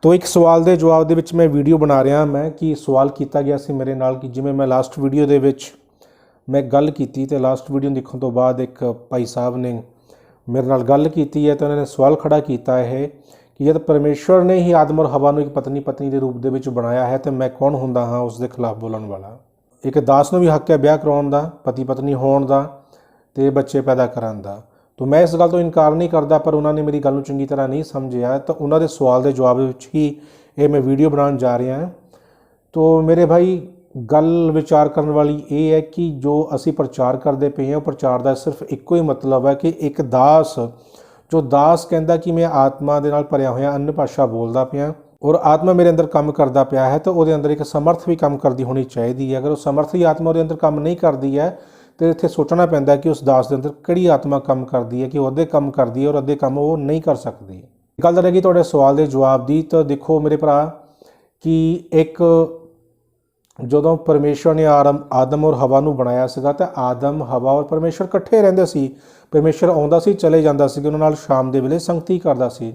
तो एक सवाल के जवाब के मैं वीडियो बना रहा मैं कि सवाल किया गया सी मेरे नाल कि जिमें मैं लास्ट वीडियो दे विच मैं गल की तो लास्ट वीडियो देखने तो बाद एक भाई साहब ने मेरे नाल गल की है तो उन्होंने सवाल खड़ा किया है कि जब परमेश्वर ने ही आदम और हवा को एक पत्नी पत्नी के रूप के बनाया है तो मैं कौन होंदा हाँ उसके खिलाफ बोलने वाला। एक दास को भी हक है ब्याह करवाउण दा, पति पत्नी होने का तो बच्चे पैदा कराने का। तो मैं इस गल तो इनकार नहीं करता, पर उन्होंने मेरी गल चंगी तरह नहीं समझिया तो उन्होंने सवाल के जवाब ही ये मैं वीडियो बनाने जा रहा हाँ। तो मेरे भाई गल विचार करने वाली ये है कि जो असी प्रचार करते पे हैं प्रचार का सिर्फ एको ही मतलब है कि एक दास जो दास कहता कि मैं आत्मा के नाल भरिया होया अन्य भाषा बोलता पाया और आत्मा मेरे अंदर काम करता पाया है तो वो अंदर एक समर्थ भी काम करती होनी चाहिए है। अगर वो समर्थ ही आत्मा वो अंदर काम नहीं करती है तो इत्थे सोचना पैंदा कि उस दास के अंदर किहड़ी आत्मा काम करती है कि वो अद्धे काम करती है और अद्धे काम वो नहीं कर सकती। गल रहेगी तुहाडे सवाल के जवाब की। तो देखो मेरे भरा कि एक जो परमेश्वर ने आदम और हवा को बनाया सीगा तो आदम हवा और परमेश्वर कट्ठे रहिंदे सी। परमेश्वर आउंदा सी चले जांदा सी, उन्हां नाल शाम के वेले संगति करदा सी।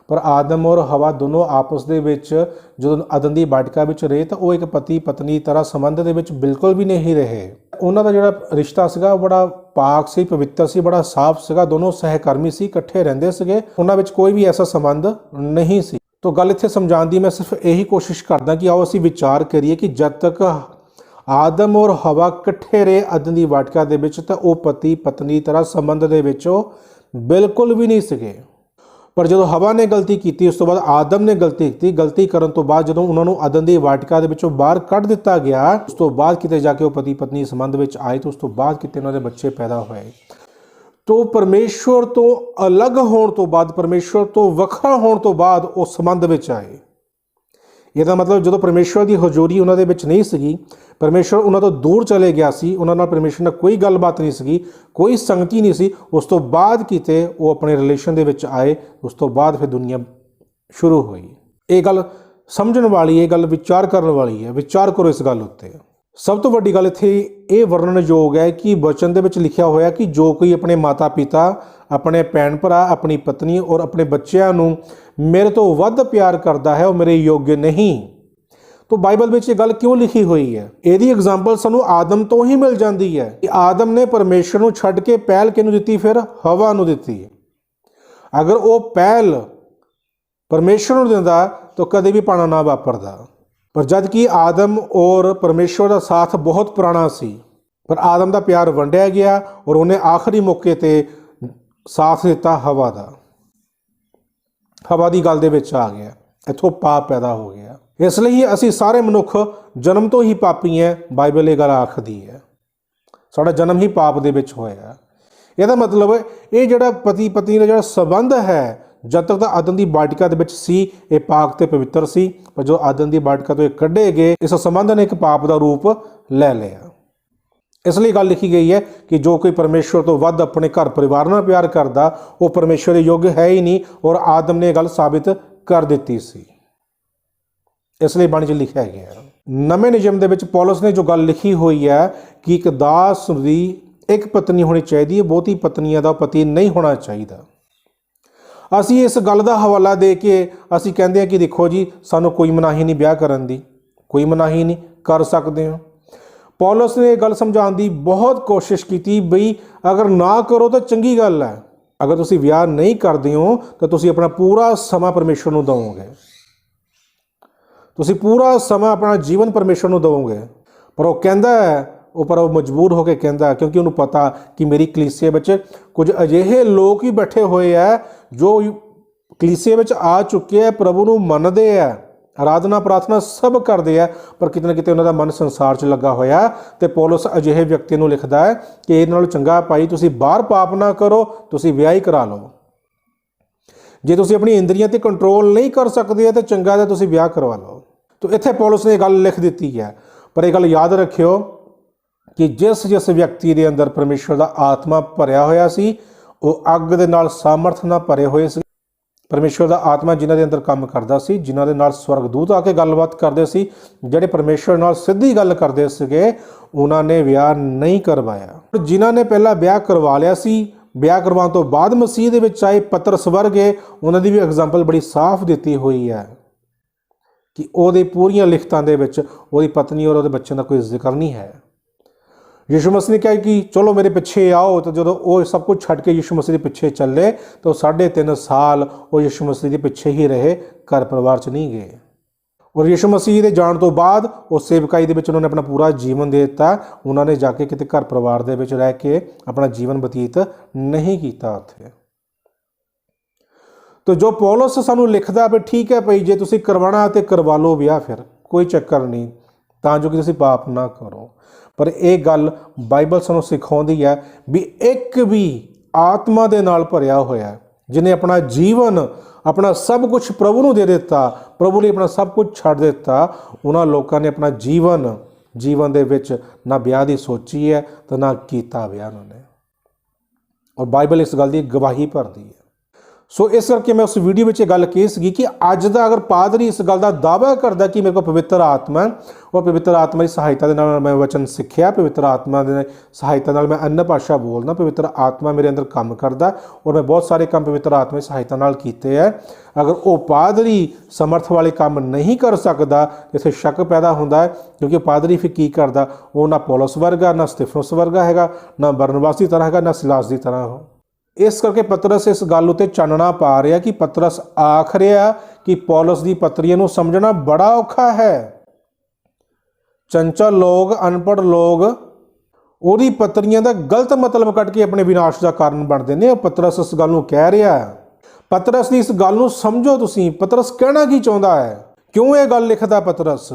पर आदम और हवा दोनों आपस दे विच जो अदन दी बाटिका विच रहे तो वो एक पति पत्नी तरह संबंध दे विच बिल्कुल भी नहीं रहे। उन्हां दा जिहड़ा रिश्ता सीगा बड़ा पाक सी, पवित्र सी, बड़ा साफ सीगा। दोनों सहकर्मी सी, इकट्ठे रहिंदे सीगे, उन्हां विच कोई भी ऐसा संबंध नहीं सी। तो गल इत्थे समझाउण दी मैं सिर्फ यही कोशिश करदा कि आओ असीं विचार करिए कि जब तक आदम और हवा इकट्ठे रहे अदन दी वाटिका दे विच तो वो पति पत्नी तरह संबंध दे विच बिल्कुल भी नहीं सीगे। पर जो हवा ने गलती की उस तो बाद आदम ने गलती की। गलती करने तो बाद जो उन्होंने अदन की वाटिका के बाहर कढ़ दिता गया उस तो बाद किते जाके वो पति पत्नी संबंध में आए तो उस तो बाद किते उन्होंने बच्चे पैदा होए। तो परमेश्वर तो अलग होने तो बाद, परमेश्वर तो वखरा होने तो बाद वो संबंध में आए। यदा मतलब जो परमेश्वर की हजूरी उन्होंने नहीं सी, परमेश्वर उन्होंने तो दूर चले गया सी, उन्होंने परमेश्वर ने कोई गलबात नहीं सी, कोई संगति नहीं सी। उस तो बाद किते वो अपने रिलेशन दे विच आए, उस तो बाद फिर दुनिया शुरू हुई। ये गल समझण वाली, ये गल विचार करने वाली है। विचार करो इस गल उत्ते। सब तो वड्डी गल इत्थे ये वर्णनयोग है कि वचन दे विच लिखिया होया कि जो कोई अपने माता पिता, अपने भैन भरा, अपनी पत्नी और अपने बच्चों नूं मेरे तो वध प्यार करता है वो मेरे योग्य नहीं। तो बाइबल में ये गल क्यों लिखी हुई है? यदी एग्जाम्पल सानू आदम तो ही मिल जाती है कि आदम ने परमेश्वर को छड्ड के पहल किहनूं दित्ती? फिर हवा नूं दित्ती। अगर वो पहल परमेश्वर नूं दिंदा तो कदे भी पाना ना वापरदा। पर जद कि आदम और परमेश्वर का साथ बहुत पुराना सी, पर आदम का प्यार वंडिया गया और उन्हें आखिरी मौके ते साथ दिता हवा का। हवा की गल दे विच आ गया, इत्थों पाप पैदा हो गया। इसलिए असी सारे मनुख जन्म तो ही पापी हैं। बाइबल ये गल आखदी है साडा जन्म ही पाप दे विच होया। इहदा मतलब ये जिहड़ा पति पत्नी का जिहड़ा संबंध है जब तक आदम की वाटिका दे विच सी ये पाक ते पवित्र सी, पर जो आदम की वाटिका तो कढ़े गए इस संबंध ने एक पाप का रूप ले लिया। इसलिए गल लिखी गई है कि जो कोई परमेश्वर तो वध अपने घर परिवार नाल प्यार करदा वो परमेश्वर के योग्य है ही नहीं, और आदम ने गल साबित कर दी सी। इसलिए बाणी च लिखा गया। नवे नियम दे विच पौलुस ने जो गल लिखी हुई है कि एक दास की एक पत्नी होनी चाहिए, बहुती पत्नियां का पति नहीं होना चाहिए। असी इस गल का हवाला दे के असी कहते हैं कि देखो जी सानू कोई मनाही नहीं ब्याह करन दी, कोई मनाही नहीं कर सकते हो। पौलुस ने गल समझाने की बहुत कोशिश की बई अगर ना करो तो चंगी गल है। अगर तुसी ब्याह नहीं करते हो तो तुसी अपना पूरा समा परमेश्वर को दोगे, तुसी पूरा समा अपना जीवन परमेश्वर को दोगे। पर वो कहता है पर वो मजबूर होकर कहता, क्योंकि उन्होंने पता कि मेरी कलीसिया में कुछ अजिहे लोग ही बैठे हुए हैं जो कलीसिया में आ चुके हैं, प्रभु को मनते हैं, आराधना प्रार्थना सब करते हैं, पर कितना कितने उन्होंने मन संसार च लगा होया। तो पौलुस अजिहे व्यक्ति को लिखता है कि ये नालों चंगा भाई तुसी बाहर पाप ना करो, तुसी विआह ही करा लो। जे तुसी अपनी इंद्रियां ते कंट्रोल नहीं कर सकते तो चंगा तो तुसी विआह करवा लो। तो इत्थे पौलुस ने गल लिख दी है। पर यह गल याद रखियो कि जिस जिस व्यक्ति के अंदर परमेश्वर का आत्मा भरिया होया सी वो अग दे नाल सामर्थ ना भरे हुए सी। परमेश्वर का आत्मा जिन्हां दे अंदर काम करदा सी, जिन्हां दे नाल स्वर्गदूत आके गलबात करते सी, जिहड़े परमेश्वर नाल सीधी गल करते सीगे, उन्हां ने विआह नहीं करवाया। जिन्हां ने पहला विआह करवा लिया सी, विआह करवाने तो बाद मसीह दे विच आए पतरस वर्गे, उन्हां दी भी एग्जाम्पल बड़ी साफ दी हुई है। कि ਉਹਦੇ ਪੂਰੀਆਂ ਲਿਖਤਾਂ ਦੇ ਵਿੱਚ ਉਹਦੀ ਪਤਨੀ ਔਰ ਉਹਦੇ ਬੱਚਿਆਂ ਦਾ ਕੋਈ ਜ਼ਿਕਰ ਨਹੀਂ ਹੈ। ਯਿਸੂ ਮਸੀਹ ਨੇ ਕਿਹਾ ਕਿ ਚਲੋ ਮੇਰੇ ਪਿੱਛੇ ਆਓ, ਤਾਂ ਜਦੋਂ ਉਹ ਸਭ ਕੁਝ ਛੱਡ ਕੇ ਯਿਸੂ ਮਸੀਹ ਦੇ ਪਿੱਛੇ ਚੱਲੇ ਤਾਂ 3.5 ਸਾਲ ਉਹ ਯਿਸੂ ਮਸੀਹ ਦੇ ਪਿੱਛੇ ਹੀ ਰਹੇ, ਘਰ ਪਰਿਵਾਰ 'ਚ ਨਹੀਂ ਗਏ। ਔਰ ਯਿਸੂ ਮਸੀਹ ਦੇ ਜਾਣ ਤੋਂ ਬਾਅਦ ਉਹ ਸੇਵਕਾਈ ਦੇ ਵਿੱਚ ਉਹਨਾਂ ਨੇ ਆਪਣਾ ਪੂਰਾ ਜੀਵਨ ਦੇ ਦਿੱਤਾ। ਉਹਨਾਂ ਨੇ ਜਾ ਕੇ ਕਿਤੇ ਘਰ ਪਰਿਵਾਰ ਦੇ ਵਿੱਚ ਰਹਿ ਕੇ ਆਪਣਾ ਜੀਵਨ ਬਤੀਤ ਨਹੀਂ ਕੀਤਾ ਉੱਥੇ। तो जो पौलुस सानू लिखदा भी ठीक है भाई, जे तुसी करवाना तो करवा लो विआह, फिर कोई चक्कर नहीं, तां जो कि तुसी पाप ना करो। पर एक गल बाइबल सानू सिखाउंदी है भी एक भी आत्मा दे नाल भरिया होया जिन्हें अपना जीवन अपना सब कुछ प्रभु नूं दे दिता, प्रभु लिए अपना सब कुछ छड्ड दिता, उन्हां लोकां ने अपना जीवन दे विच ना ब्याह दी सोची है तो ना कीता ब्याह उन्होंने। और बाइबल इस गल दी गवाही भरदी है। सो इस करके मैं उस वीडियो में गल की सी कि अज का अगर पादरी इस गल का दावा करता कि मेरे को पवित्र आत्मा है, और पवित्र आत्मा की सहायता के नाल मैं वचन सीखिया, पवित्र आत्मा की सहायता नाल मैं अन्य भाषा बोलना, पवित्र आत्मा मेरे अंदर काम करता और मैं बहुत सारे काम पवित्र आत्मा की सहायता नाल कीते हैं। अगर वो पादरी समर्थ वाले काम नहीं कर सकता, इसे शक पैदा होता है, क्योंकि पादरी फिर की करता, वो ना पौलुस वर्गा, ना स्तिफनुस वर्गा है, ना बरनबास की तरह है, ना सिलास की तरह हो। इस करके पतरस इस गल उत्ते चानना पा रहा कि पतरस आख रहा कि पौलुस की पत्रियां नूं समझना बड़ा औखा है। चंचल लोग, अनपढ़ लोग उहदी पत्रियां दा गलत मतलब कट के अपने विनाश का कारण बनते हैं। पतरस इस गल नूं कह रहा है, पतरस की इस गल नूं समझो तुसीं, पतरस कहना की चाहुंदा है, क्यों ये गल लिखदा पतरस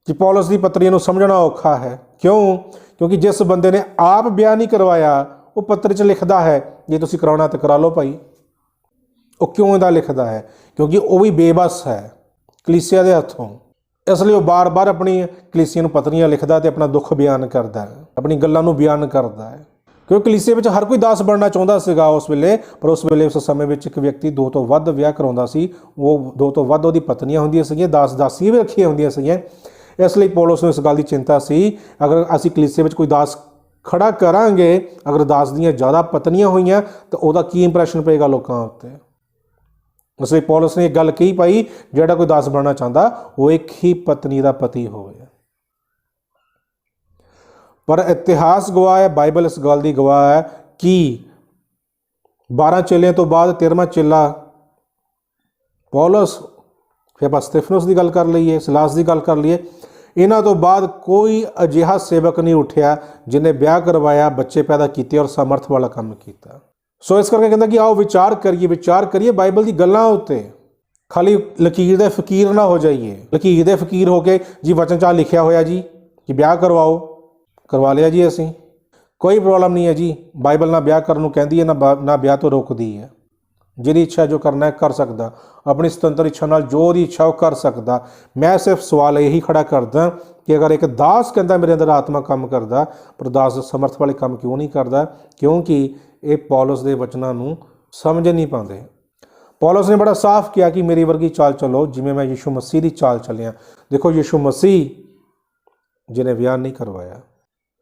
कि पौलुस की पत्रियां नूं समझना औखा है। क्यों? क्योंकि जिस बंदे ने आप ब्याह नहीं करवाया वो पत्र च लिखता है जे तुसीं कराउणा तो करा लो भाई। वो क्यों इहदा लिखता है? क्योंकि वो भी बेबस है कलीसिया के हथों, इसलिए वो बार बार अपनी कलीसिया नूं पत्रियां लिखता तो अपना दुख बयान करता है, अपनी गल्लां नूं बयान करता है। क्योंकि कलीसिया में हर कोई दास बनना चाहता सीगा उस वेले, पर उस वेले उस समय में एक व्यक्ति 2 तो वध विआह कराउंदा सी, वो 2 तो वध उहदी पत्नियां हुंदियां सीगियां, दास दासियां भी रखियां हुंदियां सीगियां। इसलिए पौलुस नूं इस गल की चिंता सी, अगर असीं कलीसिया में कोई दास खड़ा करांगे, अगर दास दियां ज़्यादा पत्नियां हुई तो वह की इंप्रैशन पेगा लोगों उत्ते। इसलिए पौलुस ने एक गल कही पाई, जिहड़ा कोई दास बनना चाहता वो एक ही पत्नी का पति होवे। पर इतिहास गवाह है, बाइबल इस गल की गवाह है कि 12 चेलियां तो बाद 13वां चेला पौलुस, फिर आप स्तिफनुस की गल कर लीए, सिलास की गल कर लीए, इन्हां तो बाद कोई अजिहा सेवक नहीं उठिया जिन्हें ब्याह करवाया, बच्चे पैदा किए और सामर्थ वाला काम किया। सो इस करके कहता कि आओ विचार करिए बाइबल की गल्लां उत्ते, खाली लकीर दे फकीर ना हो जाइए। लकीर दे फकीर होके जी वचन चा लिखिया होया जी कि ब्याह करवाओ, करवा लिया जी असीं, कोई प्रॉब्लम नहीं है जी। बाइबल ना ब्याह करन नूं कहदी है, ना ब्याह तो रोकदी है। जिहदी इच्छा जो करना है कर सकता, अपनी स्वतंत्र इच्छा नाल जो दी इच्छा वो कर सकता। मैं सिर्फ सवाल यही खड़ा करदा कि अगर एक दास कहता मेरे अंदर आत्मा काम करता, पर दास समर्थ वाले काम क्यों नहीं करता? क्योंकि ये पौलुस के वचनों नूं समझ नहीं पाते। पौलुस ने बड़ा साफ किया कि मेरी वर्गी चाल चलो जिमें मैं यीशु मसीह की चाल चलिया। देखो यीशु मसीह जिन्हें ब्याह नहीं करवाया,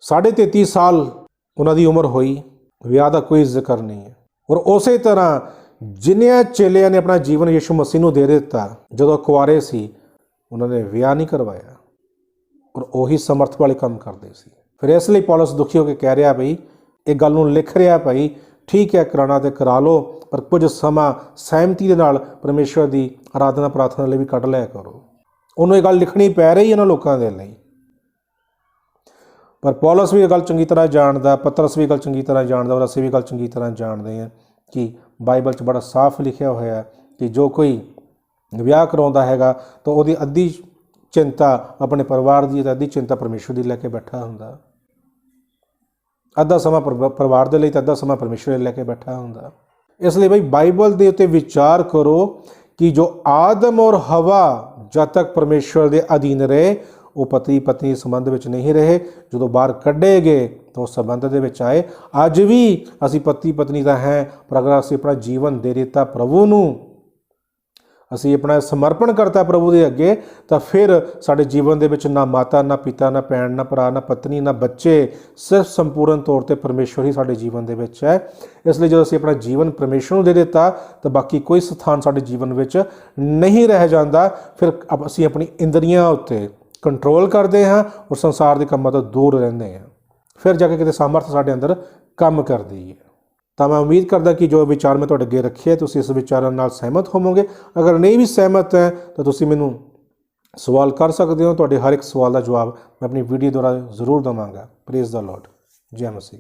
33.5 साल उन्होंने उम्र हुई, ब्याह का कोई जिक्र नहीं है। और उस तरह जिन्हें चेलिया ने अपना जीवन यीशु मसीह नूं दे दिता, जो कुआरे सी उन्होंने ब्याह नहीं करवाया और वही समर्थ वाले काम करते सी। फिर इसलिए पौलुस दुखी होकर कह रहा भाई, एक गल नूं लिख रहा भाई, ठीक है कराना तो करा लो, पर कुछ समा सहमति के नाल परमेश्वर की आराधना प्रार्थना लिए भी कढ़ लिया करो। उन्होंने ये गल लिखनी पै रही इन्हां लोकां दे लई। पर पौलुस भी ये गल चंगी तरह जानता, पतरस भी गल चंगी तरह जानता, और असीं भी गल चंगी तरह जानते हैं कि बाइबल च बड़ा साफ लिखा होया है कि जो कोई विआह करवाउंदा हैगा तो उहदी अद्धी चिंता अपने परिवार की, अद्धी चिंता परमेश्वर की लैके बैठा हुंदा। अद्धा समा परिवार के लिए तो अद्धा समा परमेश्वर लैके बैठा हुंदा। इसलिए भाई बाइबल के उत्ते विचार करो कि जो आदम और हवा जब तक परमेश्वर के अधीन रहे वो पति पत्नी संबंध में नहीं रहे, जो बाहर कढ़े गए तो उस संबंध के आए। अज भी असी पति पत्नी का हैं, पर अगर असी अपना जीवन दे दिता प्रभु नूं, ਅਸੀਂ ਆਪਣਾ ਸਮਰਪਣ ਕਰਤਾ ਪ੍ਰਭੂ ਦੇ ਅੱਗੇ, ਤਾਂ ਫਿਰ ਸਾਡੇ ਜੀਵਨ ਦੇ ਵਿੱਚ ਨਾ ਮਾਤਾ, ਨਾ ਪਿਤਾ, ਨਾ ਭੈਣ, ਨਾ ਭਰਾ, ਨਾ ਪਤਨੀ, ਨਾ ਬੱਚੇ, ਸਿਰਫ ਸੰਪੂਰਨ ਤੌਰ ਤੇ ਪਰਮੇਸ਼ਵਰ ਹੀ ਸਾਡੇ ਜੀਵਨ ਦੇ ਵਿੱਚ ਹੈ। ਇਸ ਲਈ ਜਦੋਂ ਅਸੀਂ ਆਪਣਾ ਜੀਵਨ ਪਰਮੇਸ਼ਵਰ ਨੂੰ ਦੇ ਦਿੱਤਾ ਤਾਂ ਬਾਕੀ ਕੋਈ ਸਥਾਨ ਸਾਡੇ ਜੀਵਨ ਵਿੱਚ ਨਹੀਂ ਰਹਿ ਜਾਂਦਾ। ਫਿਰ ਅਸੀਂ ਆਪਣੀ ਇੰਦਰੀਆਂ ਉੱਤੇ ਕੰਟਰੋਲ ਕਰਦੇ ਹਾਂ ਔਰ ਸੰਸਾਰ ਦੇ ਕੰਮਾਂ ਤੋਂ ਦੂਰ ਰਹਿੰਦੇ ਹਾਂ। ਫਿਰ ਜਾ ਕੇ ਕਿਤੇ ਸਾਮਰਥ ਸਾਡੇ ਅੰਦਰ ਕੰਮ ਕਰਦੀ ਹੈ। ਤਾਂ ਮੈਂ ਉਮੀਦ ਕਰਦਾ ਕਿ ਜੋ ਵਿਚਾਰ ਮੈਂ ਤੁਹਾਡੇ ਅੱਗੇ ਰੱਖੇ ਤੁਸੀਂ ਇਸ ਵਿਚਾਰਾਂ ਨਾਲ ਸਹਿਮਤ ਹੋਵੋਗੇ। ਅਗਰ ਨਹੀਂ ਵੀ ਸਹਿਮਤ ਹੈ ਤਾਂ ਤੁਸੀਂ ਮੈਨੂੰ ਸਵਾਲ ਕਰ ਸਕਦੇ ਹੋ। ਤੁਹਾਡੇ ਹਰ ਇੱਕ ਸਵਾਲ ਦਾ ਜਵਾਬ ਮੈਂ ਆਪਣੀ ਵੀਡੀਓ ਦੁਆਰਾ ਜ਼ਰੂਰ ਦੇਵਾਂਗਾ। Praise the Lord. ਜੈ ਮਸੀਹ।